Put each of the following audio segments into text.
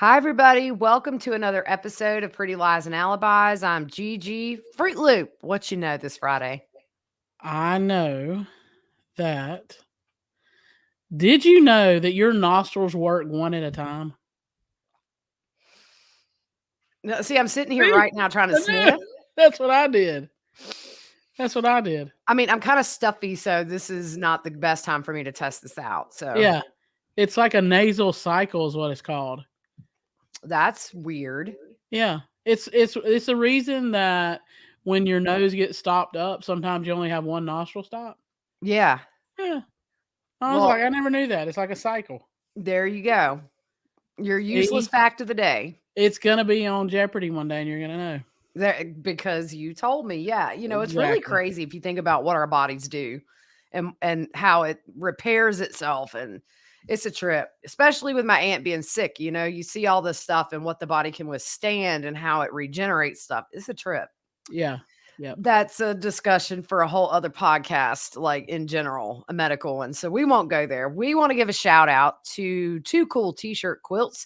Hi, everybody. Welcome to another episode of Pretty Lies and Alibis. I'm Gigi. Fruit Loop. What you know this Friday? I know that. Did you know that your nostrils work one at a time? No, see, I'm sitting here See? right now trying to I know. sniff. That's what I did. That's what I did. I mean, I'm kind of stuffy, so this is not the best time for me to test this out. So Yeah. It's like a nasal cycle is what it's called. that's weird. Yeah. It's the reason that when your nose gets stopped up, sometimes you only have one nostril stop. Yeah. Yeah. I was Well, like, I never knew that. It's like a cycle. there you go. Your useless See? fact of the day. It's gonna be on Jeopardy one day and you're gonna know. There, because you told me. Yeah. It's really Exactly. crazy if you think about what our bodies do and how it repairs itself, and it's a trip, especially with my aunt being sick. You see all this stuff and what the body can withstand and how it regenerates stuff. It's a trip. Yeah. Yep. That's a discussion for a whole other podcast, like in general, a medical one. So we won't go there. We want to give a shout out to Two Cool T-shirt quilts.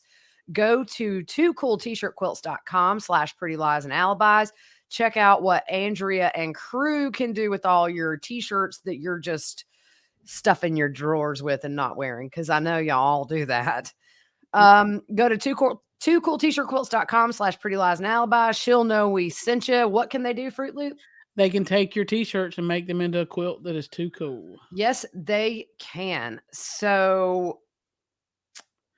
Go to twocooltshirtquilts.com/pretty lies and alibis. Check out what Andrea and crew can do with all your t-shirts that you're just stuffing your drawers with and not wearing, because I know y'all all do that. Go to twocooltshirtquilts.com/pretty lies and alibis. She'll know we sent you. What can they do, Fruit Loop? They can take your t-shirts and make them into a quilt that is too cool. Yes, they can. So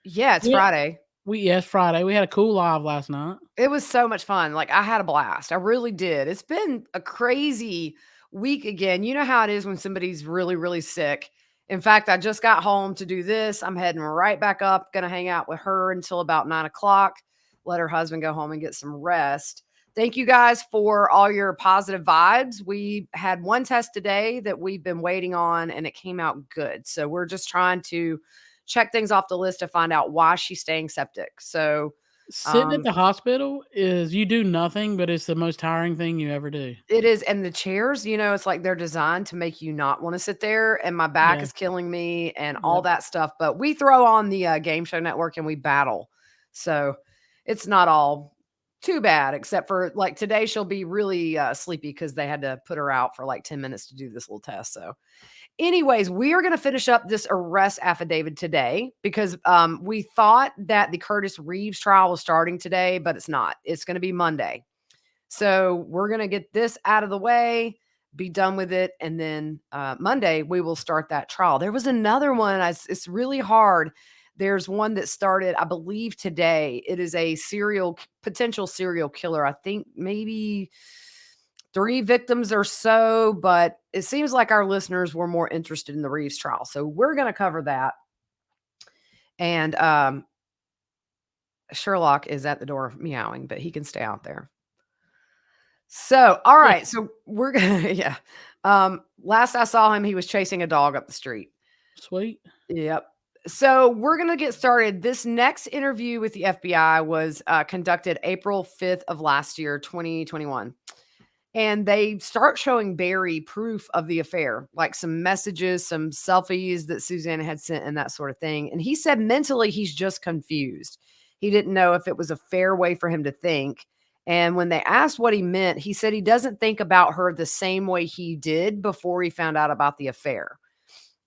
yeah, it's Yeah, Friday. yes, Friday. We had a cool live last night. It was so much fun. Like, I had a blast. I really did. It's been a crazy week again. You know how it is when somebody's really, really sick. In fact, I just got home to do this. I'm heading right back up. Going to hang out with her until about 9 o'clock. Let her husband go home and get some rest. Thank you guys for all your positive vibes. We had one test today that we've been waiting on, and it came out good. So we're just trying to check things off the list to find out why she's staying septic. So, Sitting at um, the hospital is you do nothing, but it's the most tiring thing you ever do. it is, and the chairs, it's like they're designed to make you not wanna sit there, and my back Yeah. is killing me and all Yep. that stuff, but we throw on the, Game Show Network and we battle. So, it's not all too bad, except for, like, today she'll be really, sleepy because they had to put her out for, like, 10 minutes to do this little test. So anyways, we are gonna finish up this arrest affidavit today because, we thought that the Curtis Reeves trial was starting today, but it's not. It's gonna be Monday. So we're going to get this out of the way, be done with it. And then Monday, we will start that trial. There was another one. It's really hard. There's one that started, I believe, today. It is a potential serial killer. I think maybe 3 victims or so, but it seems like our listeners were more interested in the Reeves trial. So we're going to cover that. And Sherlock is at the door meowing, but he can stay out there. So, all Yeah. right. So we're gonna yeah. Last I saw him, he was chasing a dog up the street. Sweet. Yep. So we're gonna get started. This next interview with the FBI was conducted April 5th of last year, 2021. And they start showing Barry proof of the affair, like some messages, some selfies that Suzanne had sent, and that sort of thing. And he said mentally he's just confused. He didn't know if it was a fair way for him to think. And when they asked what he meant, he said he doesn't think about her the same way he did before he found out about the affair.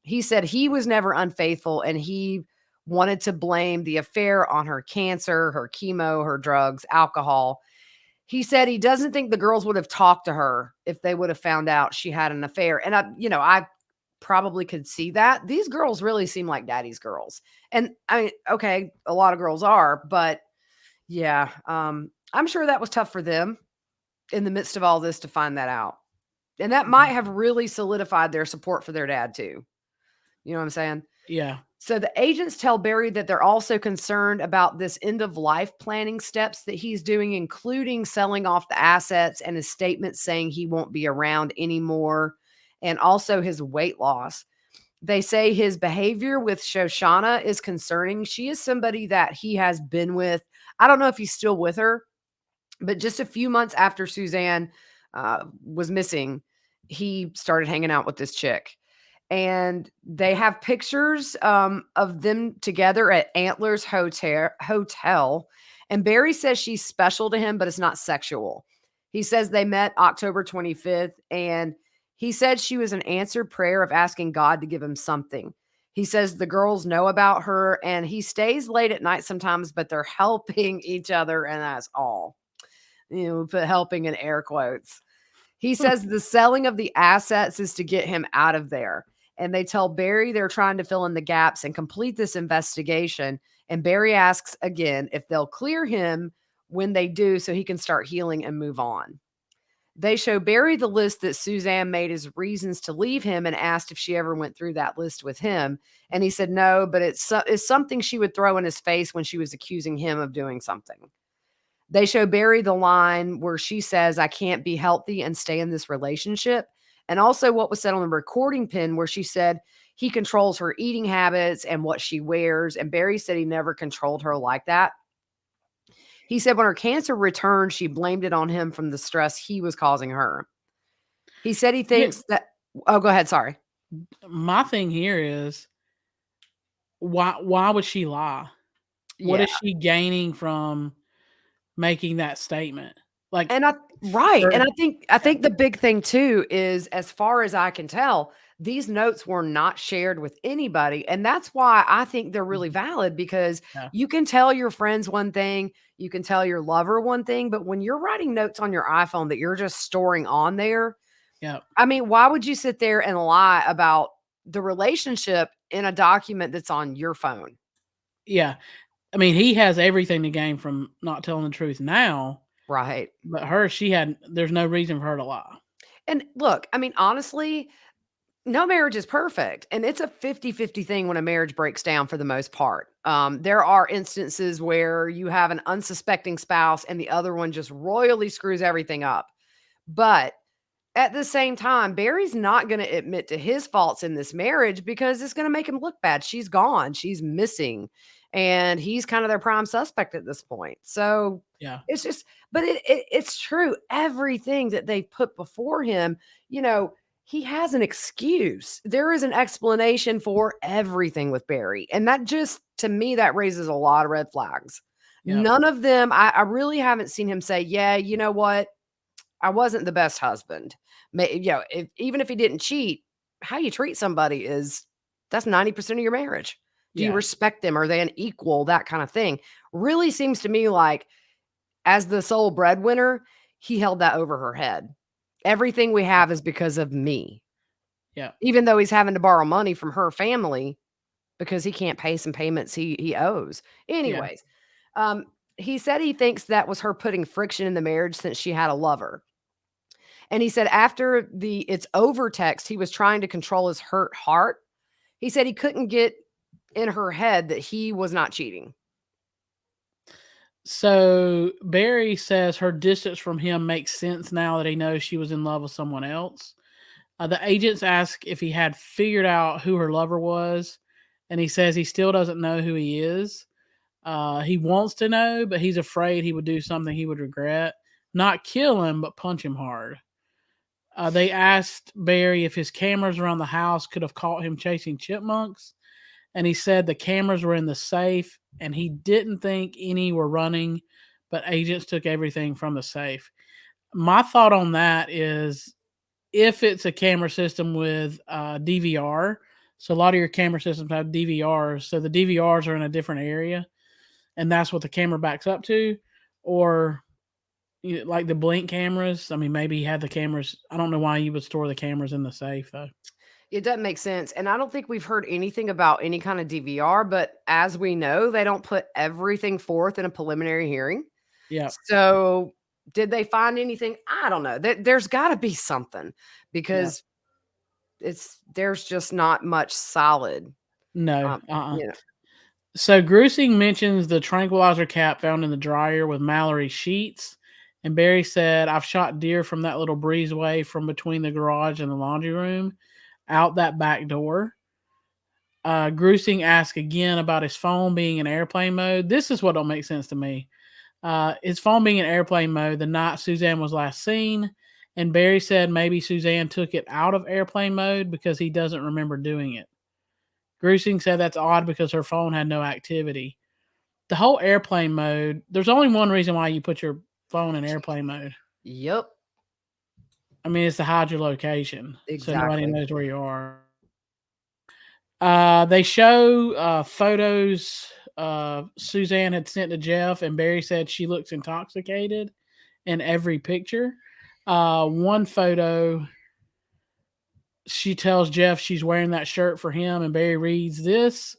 He said he was never unfaithful and he wanted to blame the affair on her cancer, her chemo, her drugs, alcohol. He said he doesn't think the girls would have talked to her if they would have found out she had an affair. And I probably could see that. These girls really seem like daddy's girls. And I mean, okay, a lot of girls are, but yeah, I'm sure that was tough for them in the midst of all this to find that out. And that might have really solidified their support for their dad too. You know what I'm saying? Yeah. So the agents tell Barry that they're also concerned about this end of life planning steps that he's doing, including selling off the assets and his statement saying he won't be around anymore, and also his weight loss. They say his behavior with Shoshana is concerning. She is somebody that he has been with. I don't know if he's still with her, but just a few months after Suzanne was missing, he started hanging out with this chick. and they have pictures of them together at Antlers Hotel. And Barry says she's special to him, but it's not sexual. He says they met October 25th, and he said she was an answered prayer of asking God to give him something. He says the girls know about her, and he stays late at night sometimes, but they're helping each other, and that's all. We put helping in air quotes. He says the selling of the assets is to get him out of there. And they tell Barry they're trying to fill in the gaps and complete this investigation. And Barry asks again if they'll clear him when they do so he can start healing and move on. They show Barry the list that Suzanne made as reasons to leave him and asked if she ever went through that list with him. And he said no, but it's something she would throw in his face when she was accusing him of doing something. They show Barry the line where she says, I can't be healthy and stay in this relationship. And also what was said on the recording pin where she said he controls her eating habits and what she wears. And Barry said he never controlled her like that. He said when her cancer returned, she blamed it on him from the stress he was causing her. He said he thinks that. Oh, go ahead. Sorry. My thing here is why would she lie? What Yeah. is she gaining from making that statement? Like, And right. for And I think the big thing too is, as far as I can tell, these notes were not shared with anybody. And that's why I think they're really valid, because yeah, you can tell your friends one thing, you can tell your lover one thing, but when you're writing notes on your iPhone that you're just storing on there, yeah, I mean, why would you sit there and lie about the relationship in a document that's on your phone? yeah. I mean, he has everything to gain from not telling the truth now, Right. but there's no reason for her to lie. And look, I mean, honestly, no marriage is perfect, and it's a 50-50 thing when a marriage breaks down for the most part. There are instances where you have an unsuspecting spouse and the other one just royally screws everything up. But at the same time, Barry's not going to admit to his faults in this marriage because it's going to make him look bad. She's gone, she's missing, and he's kind of their prime suspect at this point. So Yeah, it's just, but it's true. Everything that they put before him, you know, he has an excuse. There is an explanation for everything with Barry. And that just, to me, that raises a lot of red flags. yeah, None of them, I really haven't seen him say, yeah, you know what? I wasn't the best husband. Even if he didn't cheat, how you treat somebody that's 90% of your marriage. Do you yeah, respect them? Are they an equal? That kind of thing. Really seems to me like, as the sole breadwinner, he held that over her head. Everything we yeah, have is because of me. yeah, Even though he's having to borrow money from her family because he can't pay some payments he owes. yeah. Anyways, um, he said he thinks that was her putting friction in the marriage since she had a lover. And he said after the "it's over" text, he was trying to control his hurt heart. He said he couldn't get in her head that he was not cheating. So Barry says her distance from him makes sense now that he knows she was in love with someone else. The agents ask if he had figured out who her lover was, and he says he still doesn't know who he is. He wants to know, but he's afraid he would do something he would regret. Not kill him, but punch him hard. They asked Barry if his cameras around the house could have caught him chasing chipmunks, and he said the cameras were in the safe, and he didn't think any were running, but agents took everything from the safe. My thought on that is if it's a camera system with DVR, so a lot of your camera systems have DVRs, so the DVRs are in a different area, and that's what the camera backs up to, or like the blink cameras. I mean, maybe he had the cameras. I don't know why you would store the cameras in the safe though. It doesn't make sense. And I don't think we've heard anything about any kind of DVR, but as we know, they don't put everything forth in a preliminary hearing. Yeah, So, did they find anything? I don't know. There's got to be something, yeah. because there's just not much solid. No, Um, you know, So Gruesing mentions the tranquilizer cap found in the dryer with Mallory's sheets, and Barry said, "I've shot deer from that little breezeway from between the garage and the laundry room, out that back door." Gruesing asked again about his phone being in airplane mode. This is what don't make sense to me. His phone being in airplane mode the night Suzanne was last seen, And Barry said maybe Suzanne took it out of airplane mode because he doesn't remember doing it. Grusing said that's odd because her phone had no activity. The whole airplane mode, there's only one reason why you put your phone in airplane mode. Yep. I mean, it's to hide your location so nobody Exactly. knows where you are. They show photos Suzanne had sent to Jeff, and Barry said she looks intoxicated in every picture. One photo, she tells Jeff she's wearing that shirt for him, and Barry reads this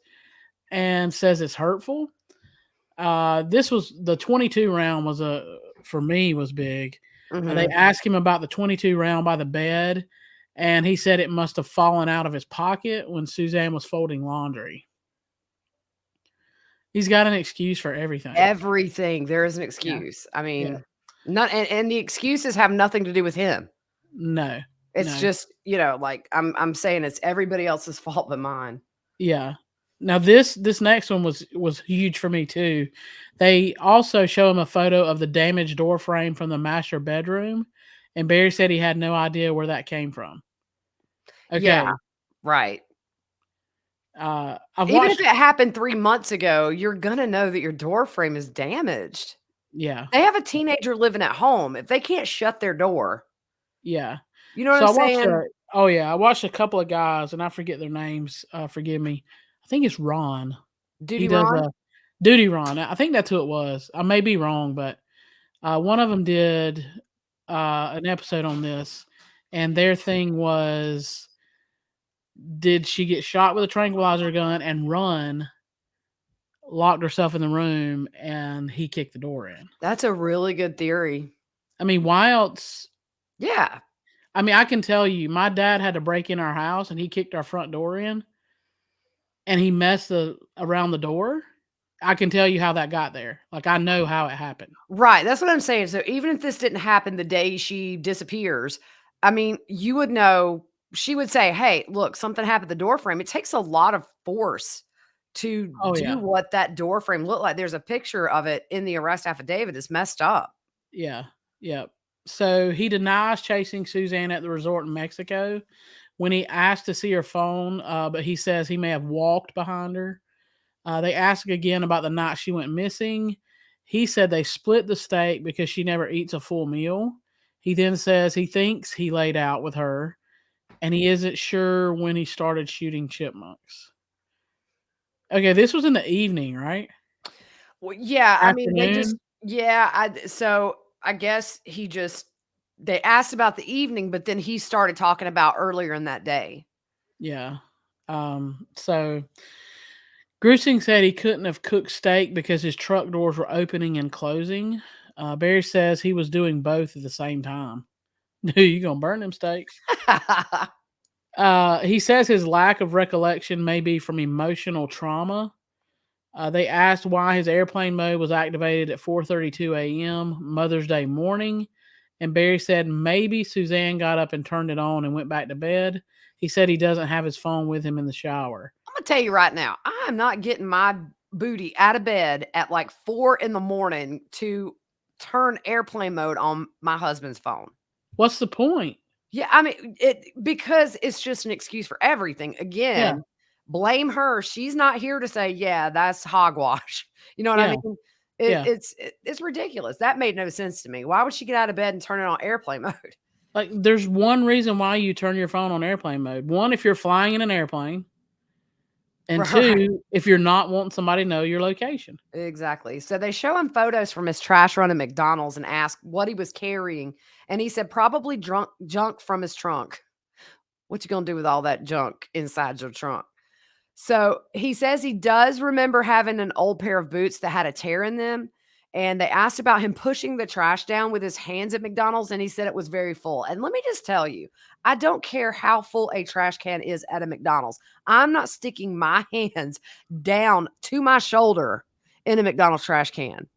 and says it's hurtful. This was the 22 round was for me was big. They Mhm. asked him about the 22 round by the bed, and he said it must have fallen out of his pocket when Suzanne was folding laundry. He's got an excuse for everything. Everything, there is an Yeah, excuse. I yeah. mean, not and the excuses have nothing to do with him. No, It's no. just, like, I'm saying it's everybody else's fault but mine. Yeah. Now this next one was huge for me too. They also show him a photo of the damaged door frame from the master bedroom, and Barry said he had no idea where that came from. Yeah, Okay. right. I've Even if watched. it happened 3 months ago, you're gonna know that your door frame is damaged. Yeah, They have a teenager living at home. If they can't shut their door, yeah. you know what So I'm I watched saying? a. Oh yeah, I watched a couple of guys, and I forget their names. Forgive me. I think it's Ron. He Duty does Ron? a Duty Ron. I think that's who it was. I may be wrong, but one of them did an episode on this, and their thing was, did she get shot with a tranquilizer gun and run, locked herself in the room, and he kicked the door in? That's a really good theory. I mean, why else? Yeah. I mean, I can tell you, my dad had to break in our house, and he kicked our front door in, and he messed around the door. I can tell you how that got there. Like I know how it happened. Right, that's what I'm saying. So even if this didn't happen the day she disappears, I mean, you would know she would say, "Hey, look, something happened to the door frame." It takes a lot of force to Oh do yeah, what that door frame looked like. There's a picture of it in the arrest affidavit. It's messed up. yeah, yeah. So he denies chasing Suzanne at the resort in Mexico. When he asked to see her phone, but he says he may have walked behind her. They ask again about the night she went missing. He said they split the steak because she never eats a full meal. He then says he thinks he laid out with her, and he isn't sure when he started shooting chipmunks. Okay, this was in the evening, right? Well, yeah, I mean, they just Afternoon? yeah, so I guess they asked about the evening, but then he started talking about earlier in that day. Yeah. So Grusing said he couldn't have cooked steak because his truck doors were opening and closing. Barry says he was doing both at the same time. Dude, you gonna burn them steaks? He says his lack of recollection may be from emotional trauma. They asked why his airplane mode was activated at 4:32 a.m. Mother's Day morning, and Barry said maybe Suzanne got up and turned it on and went back to bed. He said he doesn't have his phone with him in the shower. I'm gonna tell you right now, I am not getting my booty out of bed at like 4 in the morning to turn airplane mode on my husband's phone. What's the point? Yeah, I mean, because it's just an excuse for everything. Yeah, Again, blame her. She's not here to say, "Yeah, that's hogwash." You know what I yeah, mean? yeah. It's ridiculous. That made no sense to me. Why would she get out of bed and turn it on airplane mode? Like, there's one reason why you turn your phone on airplane mode. One, if you're flying in an airplane, and Right. two, if you're not wanting somebody to know your location. Exactly. So they show him photos from his trash run at McDonald's and ask what he was carrying, and he said probably drunk junk from his trunk. What you gonna do with all that junk inside your trunk? So he says he does remember having an old pair of boots that had a tear in them. And they asked about him pushing the trash down with his hands at McDonald's, and he said it was very full. And let me just tell you, I don't care how full a trash can is at a McDonald's. I'm not sticking my hands down to my shoulder in a McDonald's trash can.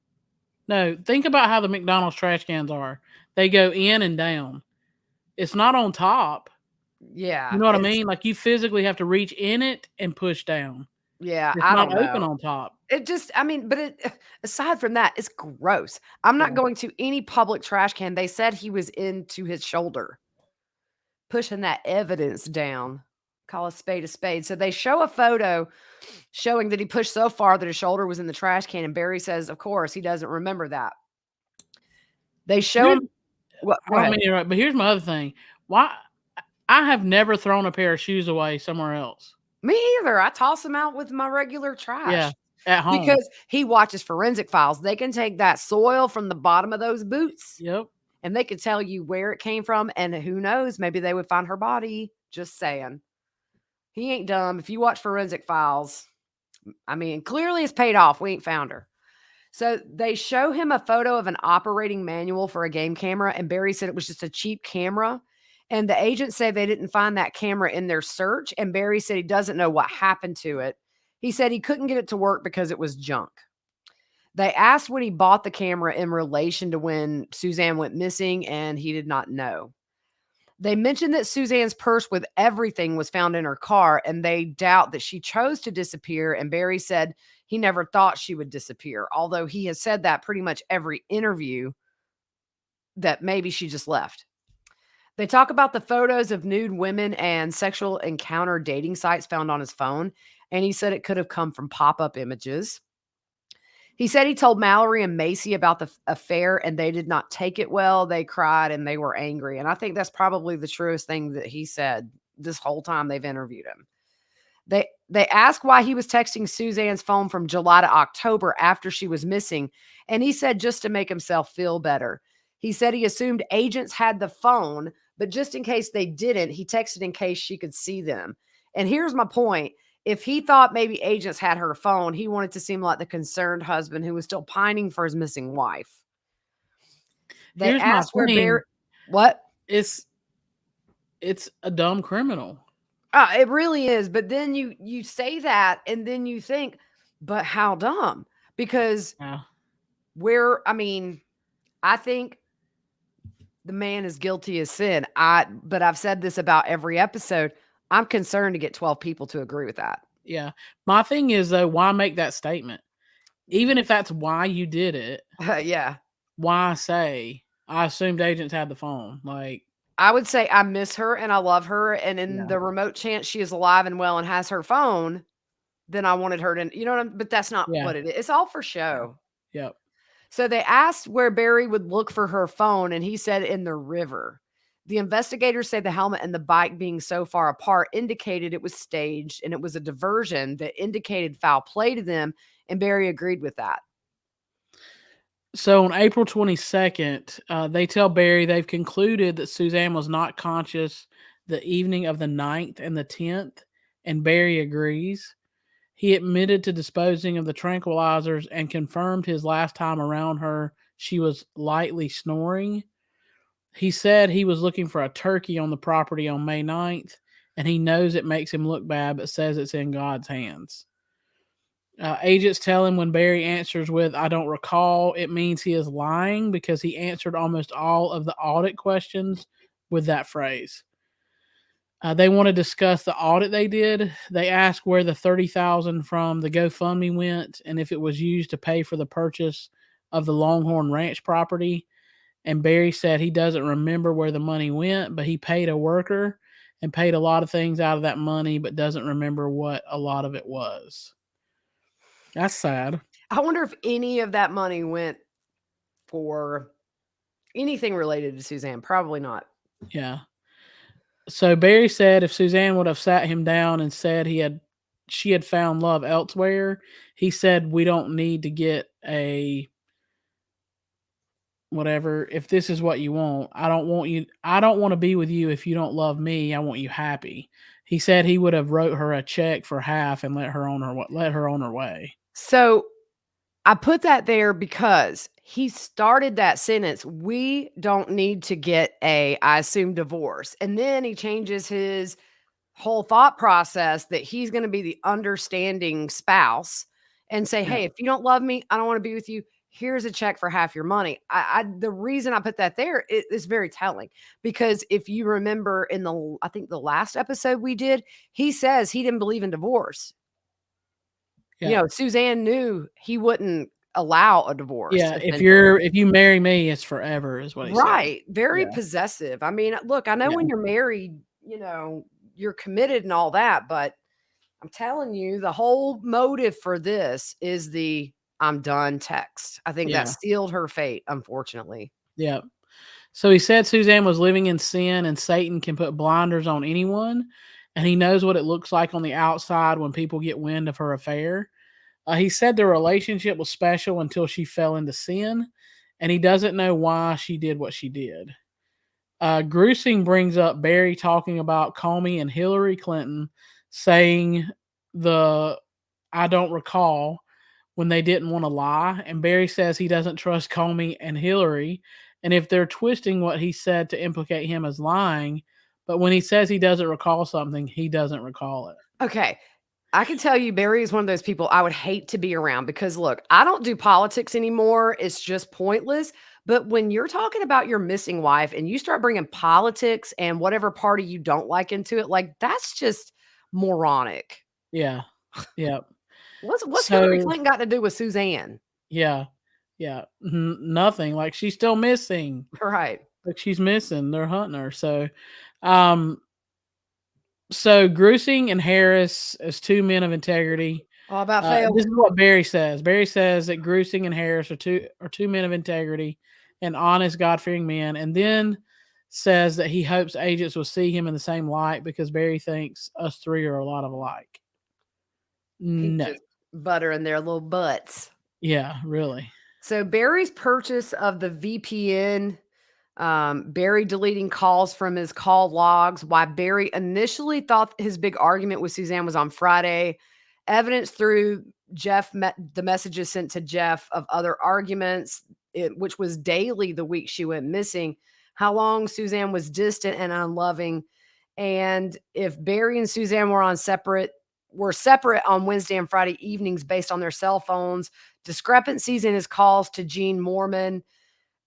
No, think about how the McDonald's trash cans are. They go in and down. It's not on top. You Yeah, know what I mean? Like, you physically have to reach in it and push down. It's I not don't open know. on top. It just, I mean, but aside from that, it's gross. I'm not Yeah. going to any public trash can. They said he was into his shoulder, pushing that evidence down. Call a spade a spade. So they show a photo showing that he pushed so far that his shoulder was in the trash can. And Barry says, of course, he doesn't remember that. They show Here's him. What? I Go don't ahead. mean to interrupt, but here's my other thing. Why I have never thrown a pair of shoes away somewhere else. Me either. I toss them out with my regular Yeah, trash at home. because he watches forensic files. They can take that soil from the bottom of those boots Yep. and they could tell you where it came from. And who knows, maybe they would find her body. Just saying. He ain't dumb. If you watch forensic files, I mean, clearly it's paid off. We ain't found her. So they show him a photo of an operating manual for a game camera, and Barry said it was just a cheap camera. And the agents say they didn't find that camera in their search. And Barry said he doesn't know what happened to it. He said he couldn't get it to work because it was junk. They asked when he bought the camera in relation to when Suzanne went missing, and he did not know. They mentioned that Suzanne's purse with everything was found in her car, and they doubt that she chose to disappear. And Barry said he never thought she would disappear, although he has said that pretty much every interview that maybe she just left. They talk about the photos of nude women and sexual encounter dating sites found on his phone, and he said it could have come from pop up images. He said he told Mallory and Macy about the affair and they did not take it well. They cried and they were angry. And I think that's probably the truest thing that he said this whole time they've interviewed him. They asked why he was texting Suzanne's phone from July to October after she was missing, and he said just to make himself feel better. He said he assumed agents had the phone, but just in case they didn't, he texted in case she could see them. And here's my point. If he thought maybe agents had her phone, he wanted to seem like the concerned husband who was still pining for his missing wife. They Here's my asked where Barry. thing. What? It's it's a dumb criminal. It really is. But then you say that, and then you think, but how dumb? Because Yeah. I mean, I think the man is guilty as sin. But I've said this about every episode. I'm concerned to get 12 people to agree with that. Yeah. My thing is though, why make that statement? Even if that's why you did it, Yeah. why say I assumed agents had the phone? Like, I would say I miss her and I love her. And in yeah, the remote chance she is alive and well and has her phone, then I wanted her to, you know what but that's not yeah, what it is. It's all for yeah, show. yep. So they asked where Barry would look for her phone, and he said in the river. The investigators say the helmet and the bike being so far apart indicated it was staged and it was a diversion that indicated foul play to them, and Barry agreed with that. So on April 22nd, they tell Barry they've concluded that Suzanne was not conscious the evening of the 9th and the 10th, and Barry agrees. He admitted to disposing of the tranquilizers and confirmed his last time around her she was lightly snoring. He said he was looking for a turkey on the property on May 9th, and he knows it makes him look bad, but says it's in God's hands. Agents tell him when Barry answers with, I don't recall, it means he is lying because he answered almost all of the audit questions with that phrase. They want to discuss the audit they did. They ask where the $30,000 from the GoFundMe went and if it was used to pay for the purchase of the Longhorn Ranch property. And Barry said he doesn't remember where the money went, but he paid a worker and paid a lot of things out of that money, but doesn't remember what a lot of it was. That's sad. I wonder if any of that money went for anything related to Suzanne. Probably not. Yeah. So Barry said if Suzanne would have sat him down and said she had found love elsewhere, he said we don't need to get a whatever. If this is what you want, I don't want to be with you if you don't love me. I want you happy. He said he would have wrote her a check for half and let her on her way. So I put that there because he started that sentence. We don't need to get I assume, divorce. And then he changes his whole thought process that he's going to be the understanding spouse and say, Yeah. hey, if you don't love me, I don't want to be with you. Here's a check for half your money. The reason I put that there is very telling because if you remember I think the last episode we did, he says he didn't believe in divorce. Yeah. Suzanne knew he wouldn't allow a divorce, Yeah, essentially. if you marry me, it's forever is what he said. Right, very Yeah, possessive. I mean, look, I know yeah, when you're married, you're committed and all that, but I'm telling you, the whole motive for this is the "I'm done" text. I think that yeah, sealed her fate, unfortunately. yeah. So he said Suzanne was living in sin and Satan can put blinders on anyone, and he knows what it looks like on the outside when people get wind of her affair. He said the relationship was special until she fell into sin, and he doesn't know why she did what she did. Grusing brings up Barry talking about Comey and Hillary Clinton saying the I don't recall when they didn't want to lie. And Barry says he doesn't trust Comey and Hillary. And if they're twisting what he said to implicate him as lying, but when he says he doesn't recall something, he doesn't recall it. Okay, I can tell you Barry is one of those people I would hate to be around because look, I don't do politics anymore. It's just pointless. But when you're talking about your missing wife and you start bringing politics and whatever party you don't like into it, like that's just moronic. Yeah. Yeah. What's Hillary So, Clinton got to do with Suzanne? yeah. Yeah. Nothing. Like she's still missing. Right. Like she's missing. They're hunting her. Um, so Grusing and Harris as two men of integrity. All about fail. This is what Barry says. Barry says that Grusing and Harris are two men of integrity and honest, God fearing men, and then says that he hopes agents will see him in the same light because Barry thinks us three are a lot of alike. He's No, just buttering their little butts. yeah, really, So Barry's purchase of the VPN, Barry deleting calls from his call logs, why Barry initially thought his big argument with Suzanne was on Friday, evidence through the messages sent to Jeff of other arguments, which was daily the week she went missing, how long Suzanne was distant and unloving, and if Barry and Suzanne were separate on Wednesday and Friday evenings based on their cell phones, discrepancies in his calls to Gene Mormon,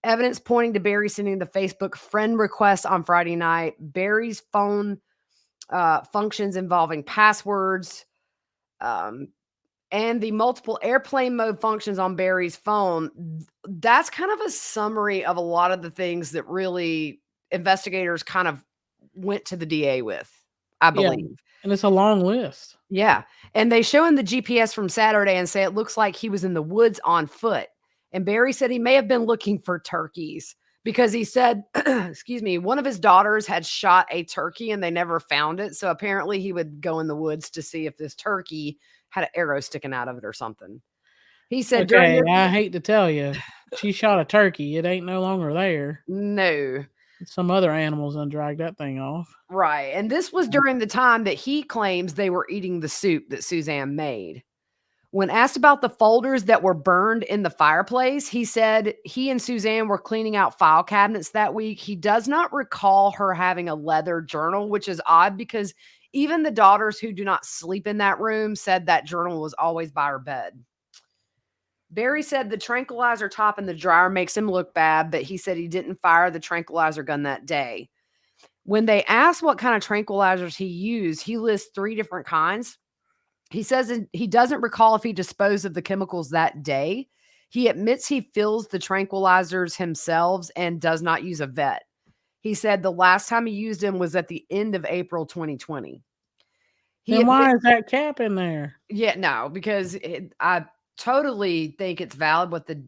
evidence pointing to Barry sending the Facebook friend request on Friday night, Barry's phone functions involving passwords, um, and the multiple airplane mode functions on Barry's phone. That's kind of a summary of a lot of the things that really investigators kind of went to the DA with, I yeah, believe. and it's a long list. Yeah, and they show him the GPS from Saturday and say it looks like he was in the woods on foot, and Barry said he may have been looking for turkeys because he said, excuse me, one of his daughters had shot a turkey and they never found it, so apparently he would go in the woods to see if this turkey had an arrow sticking out of it or something. He said during Okay, this I hate to tell you, she shot a turkey. It ain't no longer there. no. Some other animals done dragged that thing off. Right, and this was during the time that he claims they were eating the soup that Suzanne made. When asked about the folders that were burned in the fireplace, he said he and Suzanne were cleaning out file cabinets that week. He does not recall her having a leather journal, which is odd because even the daughters who do not sleep in that room said that journal was always by her bed. Barry said the tranquilizer top in the dryer makes him look bad, but he said he didn't fire the tranquilizer gun that day. When they asked what kind of tranquilizers he used, he lists three different kinds. He says he doesn't recall if he disposed of the chemicals that day. He admits he fills the tranquilizers himself and does not use a vet. He said the last time he used them was at the end of April 2020. He Then admit why is that cap in there? Yeah, no, because I totally think it's valid what the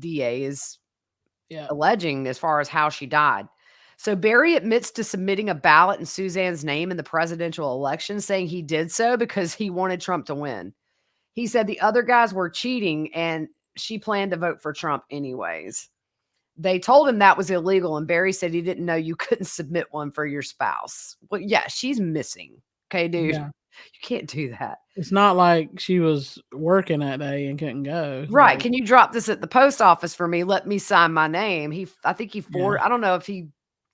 DA is Yeah. alleging as far as how she died. So Barry admits to submitting a ballot in Suzanne's name in the presidential election, saying he did so because he wanted Trump to win. He said the other guys were cheating and she planned to vote for Trump anyways. They told him that was illegal, and Barry said he didn't know you couldn't submit one for your spouse. Well, yeah, she's missing. Okay, dude. Yeah. You can't do that. It's not like she was working that day and couldn't go. Right. Like, Can you drop this at the post office for me? Let me sign my name. I think he yeah. I don't know if he,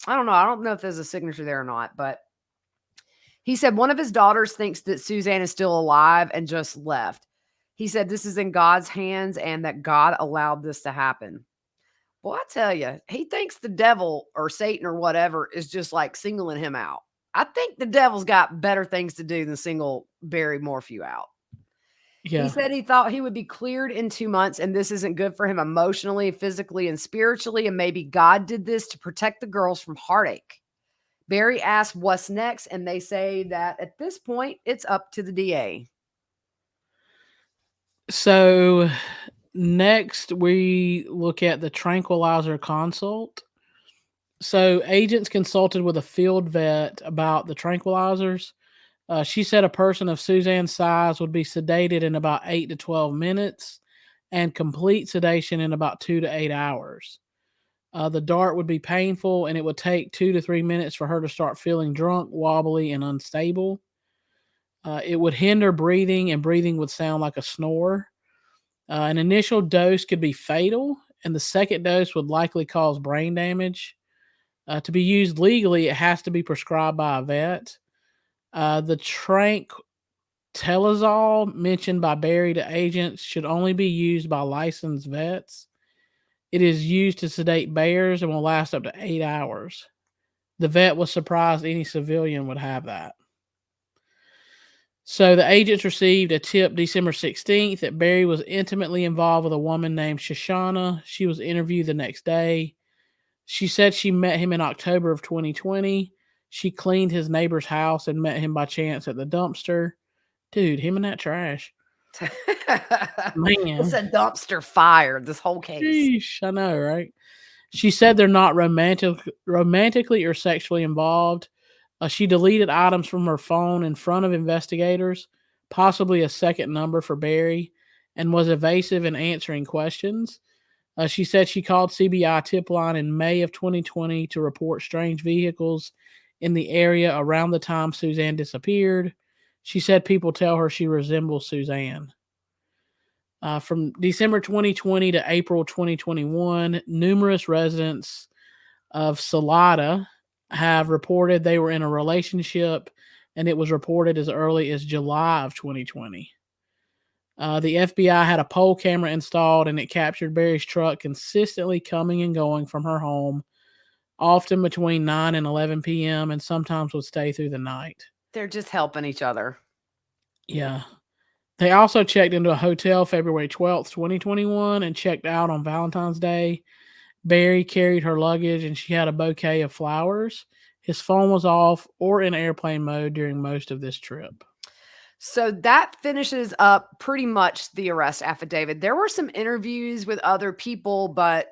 I don't know. I don't know if there's a signature there or not, but he said one of his daughters thinks that Suzanne is still alive and just left. He said this is in God's hands and that God allowed this to happen. Well, I tell you, he thinks the devil or Satan or whatever is just like singling him out. I think the devil's got better things to do than single Barry Morphew out. He Yeah. said he thought he would be cleared in 2 months, and this isn't good for him emotionally, physically, and spiritually, and maybe God did this to protect the girls from heartache. Barry asked what's next, and they say that at this point, it's up to the DA. So next we look at the tranquilizer consult. So agents consulted with a field vet about the tranquilizers. She said a person of Suzanne's size would be sedated in about 8 to 12 minutes and complete sedation in about 2 to 8 hours. The dart would be painful and it would take 2 to 3 minutes for her to start feeling drunk, wobbly, and unstable. It would hinder breathing and breathing would sound like a snore. An initial dose could be fatal, and the second dose would likely cause brain damage. To be used legally, it has to be prescribed by a vet. The Telazol mentioned by Barry to agents should only be used by licensed vets. It is used to sedate bears and will last up to 8 hours. The vet was surprised any civilian would have that. So the agents received a tip December 16th that Barry was intimately involved with a woman named Shoshana. She was interviewed the next day. She said she met him in October of 2020. She cleaned his neighbor's house and met him by chance at the dumpster. Dude, him and that trash. It's Man. a dumpster fire, this whole case. Sheesh, I know, right? She said they're not romantically or sexually involved. She deleted items from her phone in front of investigators, possibly a second number for Barry, and was evasive in answering questions. She said she called CBI tip line in May of 2020 to report strange vehicles in the area around the time Suzanne disappeared. She said people tell her she resembles Suzanne. From December 2020 to April 2021, numerous residents of Salada have reported they were in a relationship, and it was reported as early as July of 2020. The FBI had a pole camera installed, and it captured Barry's truck consistently coming and going from her home, often between 9 and 11 p.m., and sometimes would stay through the night. They're just helping each other. Yeah. They also checked into a hotel February 12th, 2021, and checked out on Valentine's Day. Barry carried her luggage and she had a bouquet of flowers. His phone was off or in airplane mode during most of this trip. So that finishes up pretty much the arrest affidavit. There were some interviews with other people, but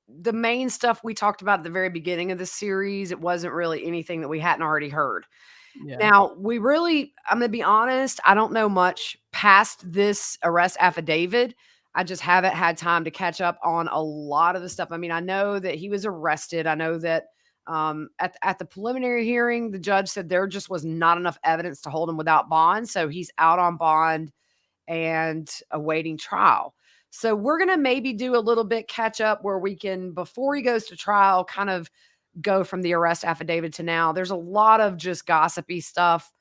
the main stuff we talked about at the very beginning of the series, it wasn't really anything that we hadn't already heard. Yeah. Now, I'm going to be honest, I don't know much past this arrest affidavit. I just haven't had time to catch up on a lot of the stuff. I mean, I know that he was arrested. I know that at the preliminary hearing, the judge said there just was not enough evidence to hold him without bond. So he's out on bond and awaiting trial. So we're going to maybe do a little bit catch up where we can, before he goes to trial, kind of go from the arrest affidavit to now. There's a lot of just gossipy stuff.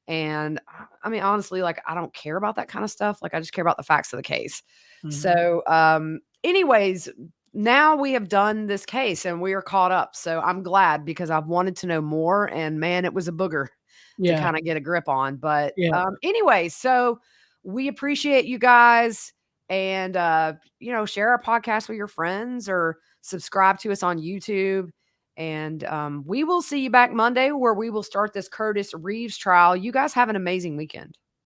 And I mean, honestly, like, I don't care about that kind of stuff. Like, I just care about the facts of the case. Mhm. So, anyways, now we have done this case and we are caught up. So I'm glad because I've wanted to know more. And man, it was a booger to Yeah. kind of get a grip on. But Yeah. anyway, so we appreciate you guys, and share our podcast with your friends or subscribe to us on YouTube. And we will see you back Monday where we will start this Curtis Reeves trial. You guys have an amazing weekend.